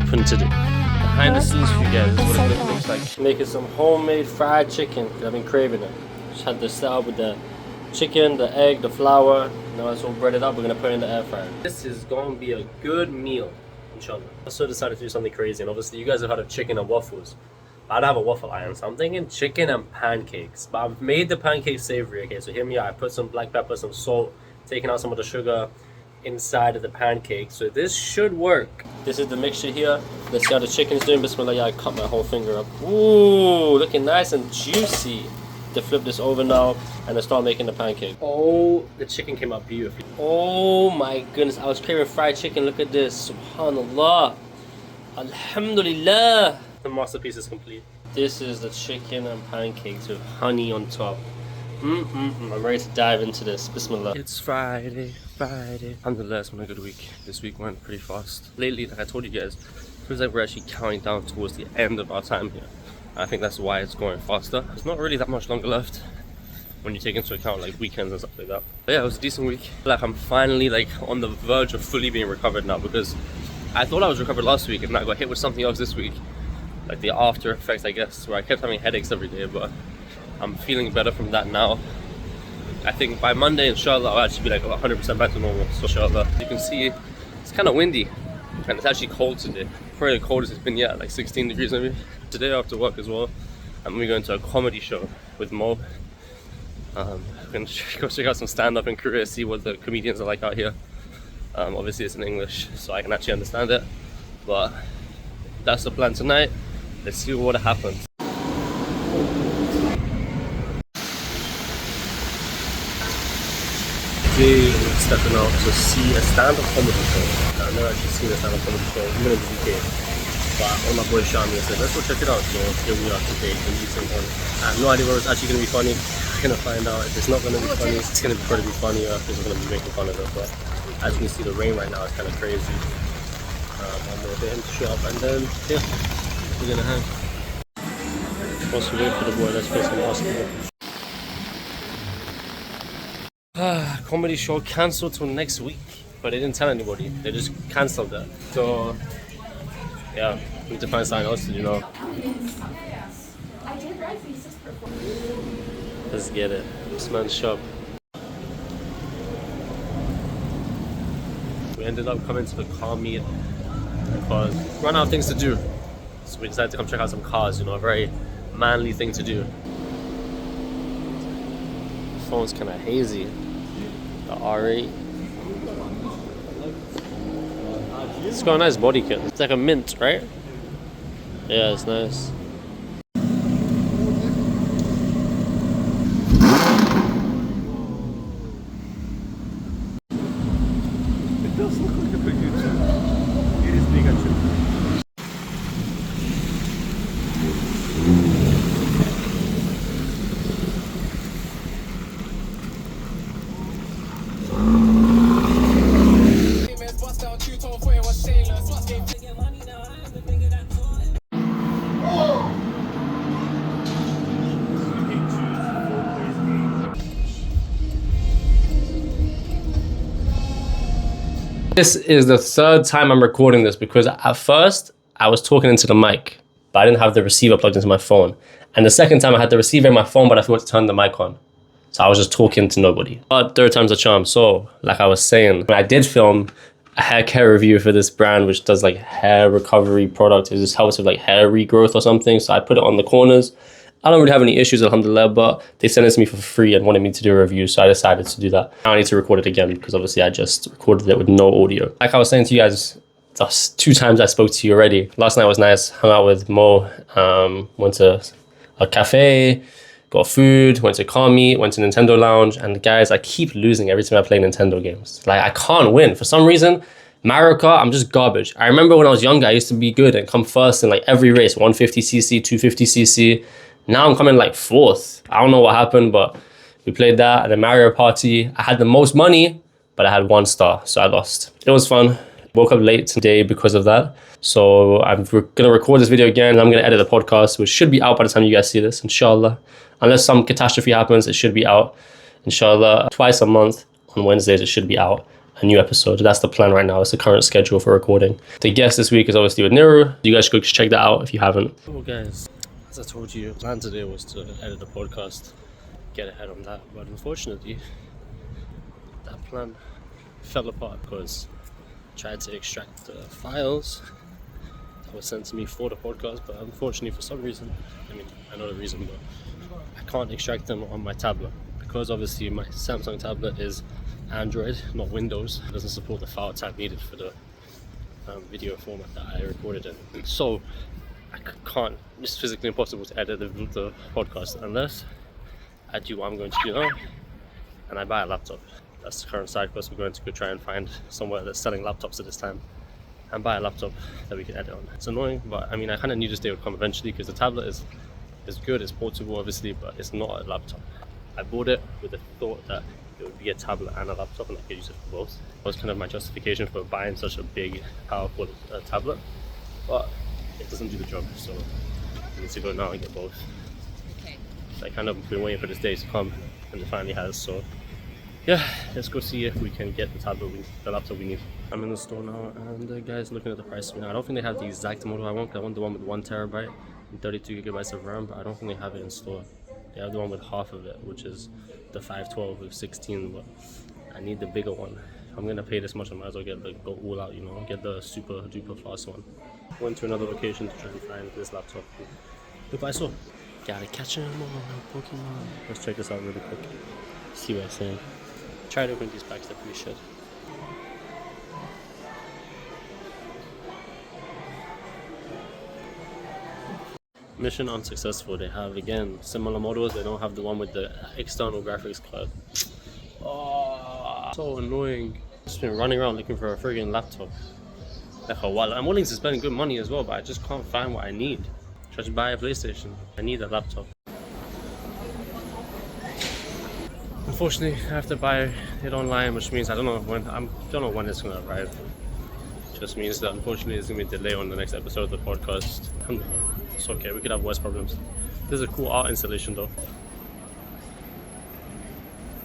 open today. Behind the scenes for you guys, this is what it looks like. Making some homemade fried chicken, because I've been craving it. Just had this set up with the chicken, the egg, the flour. Now it's all breaded up, we're gonna put it in the air fryer. This is gonna be a good meal, inshallah. I also decided to do something crazy, and obviously you guys have had a chicken and waffles. I don't have a waffle iron, so I'm thinking chicken and pancakes. But I've made the pancakes savory, okay? So hear me out. I put some black pepper, some salt, taking out some of the sugar inside of the pancake. So this should work. This is the mixture here. Let's see how the chicken's doing. Bismillah, yeah, I cut my whole finger up. Ooh, looking nice and juicy. To flip this over now and then start making the pancake. Oh, the chicken came out beautifully. Oh my goodness, I was craving fried chicken. Look at this, subhanallah. Alhamdulillah. The masterpiece is complete. This is the chicken and pancakes with honey on top. I'm ready to dive into this. Bismillah. It's Friday. Alhamdulillah, it's been a good week. This week went pretty fast. Lately, like I told you guys, it feels like we're actually counting down towards the end of our time here. I think that's why it's going faster. There's not really that much longer left when you take into account like weekends and stuff like that. But yeah, it was a decent week. Like I'm finally like on the verge of fully being recovered now, because I thought I was recovered last week and I got hit with something else this week. Like the after effects, I guess, where I kept having headaches every day, but I'm feeling better from that now. I think by Monday, inshallah, I'll actually be like 100% back to normal. So inshallah, you can see it's kind of windy and it's actually cold today. Probably the coldest it's been yet, like 16 degrees maybe. Today after work as well, I'm going to a comedy show with Mo. We're going to go check out some stand-up in Korea, see what the comedians are like out here. Obviously it's in English, so I can actually understand it. But that's the plan tonight. Let's see what happens. Today we're stepping out to see a stand-up comedy show. I've never actually seen a stand-up comedy show, even in the UK. But all my boys shot me and said, let's go check it out. So here we are today in Eastern One. I have no idea whether it's actually going to be funny. I'm going to find out. If it's not going to be funny, it's going to probably be funnier because we're going to be making fun of it. But as you can see, the rain right now is kind of crazy. I'm going to get him to show up and then, yeah, we're going to hang. Once we wait for the boy, let's play some basketball. Comedy show cancelled till next week, but they didn't tell anybody. They just cancelled that. So yeah, we need to find something else to do now. Let's get it. This man's shop. We ended up coming to the car meet because we ran out of things to do. So we decided to come check out some cars, you know, a very manly thing to do. The phone's kind of hazy. The R8. It's got a nice body kit. It's like a mint, right? Yeah, it's nice. It does look like a big YouTube. It is big actually. This is the third time I'm recording this because at first I was talking into the mic, but I didn't have the receiver plugged into my phone. And the second time I had the receiver in my phone, but I forgot to turn the mic on. So I was just talking to nobody. But third time's a charm. So like I was saying, when I did film a hair care review for this brand, which does like hair recovery product, it just helps with like hair regrowth or something. So I put it on the corners. I don't really have any issues, alhamdulillah, but they sent it to me for free and wanted me to do a review, so I decided to do that. I need to record it again because obviously I just recorded it with no audio. Like I was saying to you guys, that's 2 times I spoke to you already. Last night was nice, hung out with Mo, went to a cafe, got food, went to car meet, went to Nintendo Lounge, and guys, I keep losing every time I play Nintendo games. Like I can't win. For some reason, Mario Kart, I'm just garbage. I remember when I was younger, I used to be good and come first in like every race, 150cc, 250cc. Now I'm coming like 4th. I don't know what happened, but we played that at the Mario Party. I had the most money, but I had 1 star, so I lost. It was fun. Woke up late today because of that. So I'm gonna record this video again and I'm gonna edit the podcast, which should be out by the time you guys see this, inshallah. Unless some catastrophe happens, it should be out. Inshallah, twice a month on Wednesdays, it should be out. a new episode. That's the plan right now. It's the current schedule for recording. The guest this week is obviously with Niru. You guys should go check that out if you haven't. Oh guys, as I told you, the plan today was to edit the podcast, get ahead on that, but unfortunately that plan fell apart because I tried to extract the files that were sent to me for the podcast, but unfortunately for some reason, I know the reason, but I can't extract them on my tablet because obviously my Samsung tablet is Android, not Windows. It doesn't support the file type needed for the video format that I recorded in. So I can't, it's physically impossible to edit the podcast unless I do what I'm going to do now and I buy a laptop. That's the current side quest. We're going to go try and find somewhere that's selling laptops at this time and buy a laptop that we can edit on. It's annoying, but I kind of knew this day would come eventually because the tablet is good, it's portable obviously, but it's not a laptop. I bought it with the thought that it would be a tablet and a laptop and I could use it for both. That was kind of my justification for buying such a big, powerful tablet, but it doesn't do the job, so I need to go now and get both. Okay. So I kind of been waiting for this day to come and it finally has, so yeah, let's go see if we can get the laptop we need. I'm in the store now and the guy's looking at the price. I don't think they have the exact model I want. I want the one with 1 terabyte and 32 gigabytes of RAM, but I don't think they have it in store. They have the one with half of it, which is the 512 with 16, but I need the bigger one. If I'm gonna pay this much, I might as well go all out, get the super duper fast one. Went to another location to try and find this laptop. Look what I saw. Gotta catch 'em all, Pokemon. Let's check this out really quick. See what I'm saying. Try to open these packs, they're pretty shit. Mission unsuccessful. They have again similar models. They don't have the one with the external graphics card. Oh, so annoying. Just been running around looking for a friggin' laptop like a while. I'm willing to spend good money as well, but I just can't find what I need. Try to buy a PlayStation. I need a laptop. Unfortunately, I have to buy it online, which means I don't know when it's gonna arrive. Just means that unfortunately there's gonna be a delay on the next episode of the podcast. It's okay, we could have worse problems. This is a cool art installation though.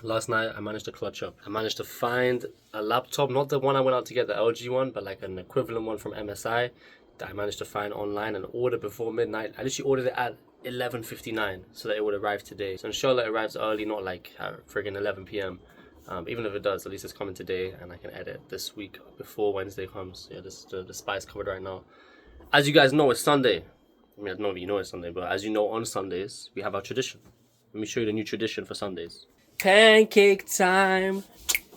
Last night I managed to clutch up. I managed to find a laptop, not the one I went out to get, the LG one, but like an equivalent one from MSI that I managed to find online and order before midnight. I literally ordered it at 11:59 so that it would arrive today. So inshallah it arrives early, not like friggin' 11 p.m. Even if it does, at least it's coming today and I can edit this week before Wednesday comes. Yeah, the spy's covered right now. As you guys know, it's Sunday. I don't know if you know it's Sunday, but as you know, on Sundays we have our tradition. Let me show you the new tradition for Sundays. Pancake time.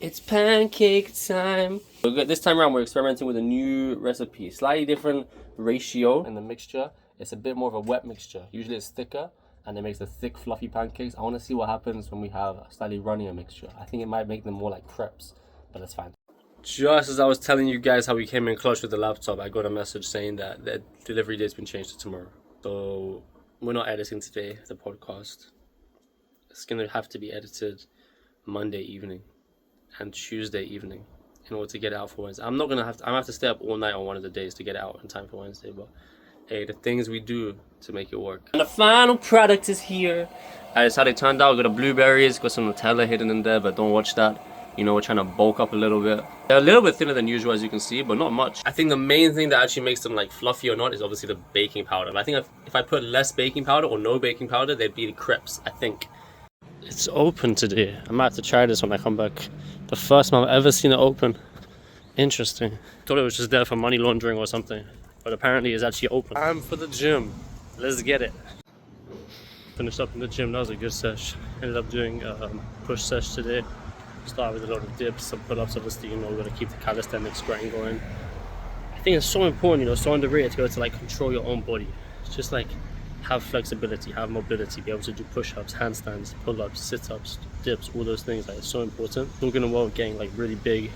It's pancake time. This time around we're experimenting with a new recipe. Slightly different ratio in the mixture. It's a bit more of a wet mixture. Usually it's thicker and it makes the thick fluffy pancakes. I want to see what happens when we have a slightly runnier mixture. I think it might make them more like crepes, but that's fine. Just as I was telling you guys how we came in clutch with the laptop, I got a message saying that the delivery date's been changed to tomorrow. So we're not editing today, the podcast. It's gonna have to be edited Monday evening and Tuesday evening in order to get it out for Wednesday. I'm gonna have to stay up all night on one of the days to get it out in time for Wednesday, but hey, the things we do to make it work. And the final product is here. That's how they turned out. We got the blueberries, got some Nutella hidden in there, but don't watch that. We're trying to bulk up a little bit. They're a little bit thinner than usual, as you can see, but not much. I think the main thing that actually makes them like fluffy or not is obviously the baking powder. And I think if I put less baking powder or no baking powder, they'd be crepes, I think. It's open today. I might have to try this when I come back. The first time I've ever seen it open. Interesting. Thought it was just there for money laundering or something, but apparently it's actually open. Time for the gym. Let's get it. Finished up in the gym. That was a good sesh. Ended up doing a push sesh today. Started with a lot of dips, some pull-ups. Obviously, we're gonna keep the calisthenics grind going. I think it's so important, so underrated to be able to like control your own body. It's just like have flexibility, have mobility, be able to do push-ups, handstands, pull-ups, sit-ups, dips, all those things. Like it's so important. It's all gonna involve getting like really big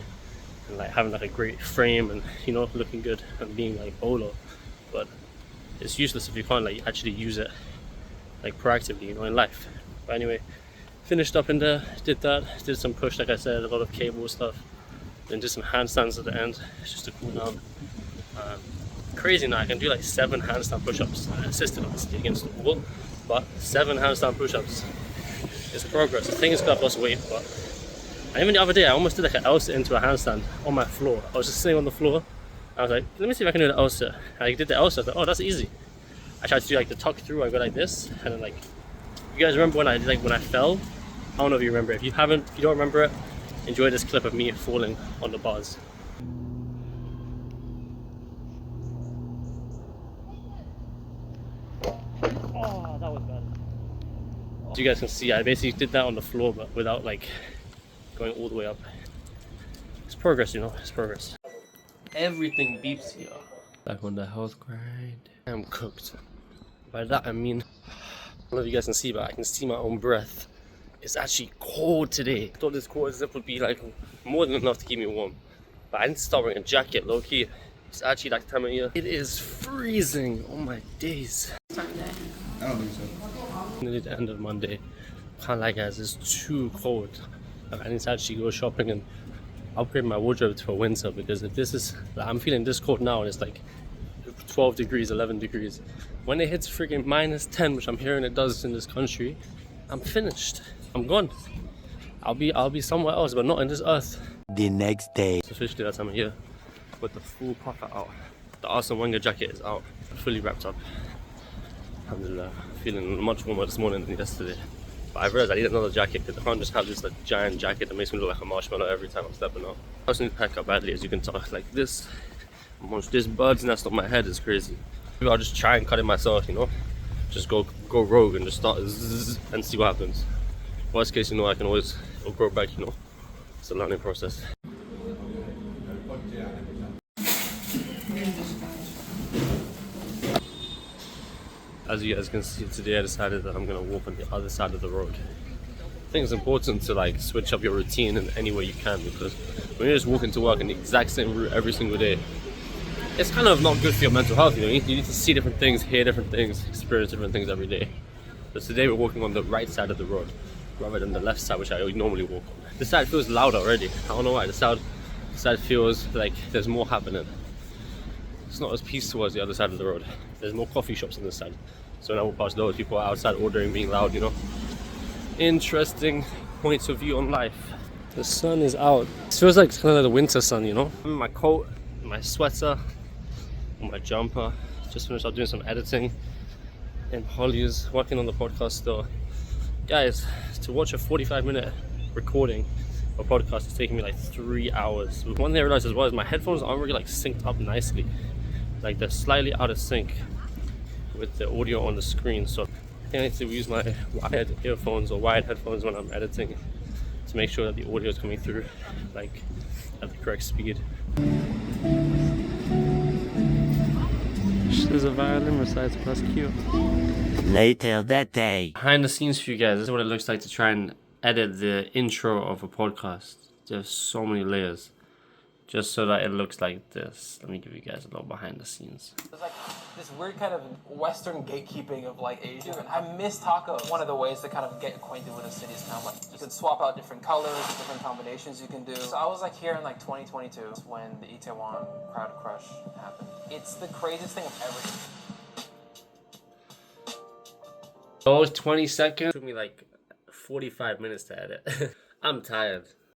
and like having like a great frame and looking good and being like bolo. But it's useless if you can't like actually use it like proactively, in life. But anyway. Finished up in there, did some push, like I said, a lot of cable stuff, then did some handstands at the end, just to cool down. Crazy now, I can do like 7 handstand push-ups, assisted obviously against the wall, but 7 handstand push-ups is progress. The thing is, I've lost weight, but And even the other day, I almost did like an L-sit into a handstand on my floor. I was just sitting on the floor. I was like, let me see if I can do the L-sit. I did the L-sit. I thought, oh, that's easy. I tried to do like the tuck through. I go like this, and then like, you guys remember when I did like when I fell? I don't know if you remember. If you haven't, if you don't remember it, enjoy this clip of me falling on the bars. Oh, that was bad. As you guys can see, I basically did that on the floor, but without like going all the way up. It's progress, you know, it's progress. Everything beeps here. Back on the health grind. I'm cooked. By that I mean, I don't know if you guys can see, but I can see my own breath. It's actually cold today. I thought this cold zip would be like more than enough to keep me warm. But I need to start wearing a jacket, low key. It's actually that time of year. It is freezing. Oh my days. Sunday. I don't think so. Nearly the end of Monday. Can't lie, guys, it's too cold. Like, I need to actually go shopping and upgrade my wardrobe to a winter, because if this is, like, I'm feeling this cold now and it's like 12 degrees, 11 degrees. When it hits freaking -10, which I'm hearing it does in this country, I'm finished. I'm gone. I'll be somewhere else, but not in this earth. The next day. It's officially that time of year. With the full puffer out. The Arsene Wenger jacket is out, fully wrapped up. Alhamdulillah, feeling much warmer this morning than yesterday. But I realized I need another jacket because I can't just have this like giant jacket that makes me look like a marshmallow every time I'm stepping out. I also need to pack up badly, as you can tell. Like this bird's nest on my head is crazy. Maybe I'll just try and cut it myself, you know? Just go rogue and just start zzz and see what happens. Worst case, you know, I can always, it'll grow back, you know? It's a learning process. As you guys can see, today I decided that I'm gonna walk on the other side of the road. I think it's important to like switch up your routine in any way you can, because when you're just walking to work in the exact same route every single day, it's kind of not good for your mental health, you know? You need to see different things, hear different things, experience different things every day. But today we're walking on the right side of the road, rather than the left side, which I normally walk on. This side feels loud already. I don't know why. This side feels like there's more happening. It's not as peaceful as the other side of the road. There's more coffee shops on this side. So when I walk past those, people are outside ordering, being loud, you know. Interesting points of view on life. The sun is out. It feels like kind of like the winter sun, you know. My coat, my sweater, my jumper. Just finished up doing some editing. And Holly's working on the podcast still. Guys, to watch a 45-minute recording of a podcast is taking me like 3 hours. One thing I realized as well is my headphones aren't really like synced up nicely. Like they're slightly out of sync with the audio on the screen, so I think I need to use my wired earphones or wired headphones when I'm editing to make sure that the audio is coming through like at the correct speed. There's a violin recital, that's cute. Later that day. Behind the scenes for you guys, this is what it looks like to try and edit the intro of a podcast. There's so many layers. Just so that it looks like this. Let me give you guys a little behind the scenes. There's like this weird kind of Western gatekeeping of like Asia. I miss tacos. One of the ways to kind of get acquainted with a city is kind of like you can swap out different colors, different combinations you can do. So I was like here in like 2022 when the Itaewon Crowd Crush happened. It's the craziest thing I've ever seen. Those 20 seconds took me like 45 minutes to edit. I'm tired.